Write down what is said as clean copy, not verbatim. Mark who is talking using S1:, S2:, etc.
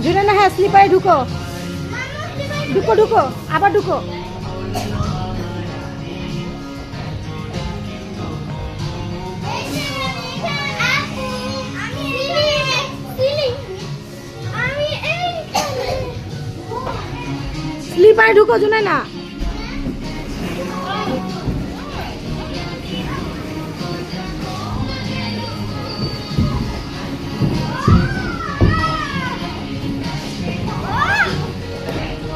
S1: জুনে না, হ্যাঁ স্লিপারে ঢুকো, ঢুকো ঢুকো, আবার ঢুকো। স্লিপারে ঢুকো জুনে না।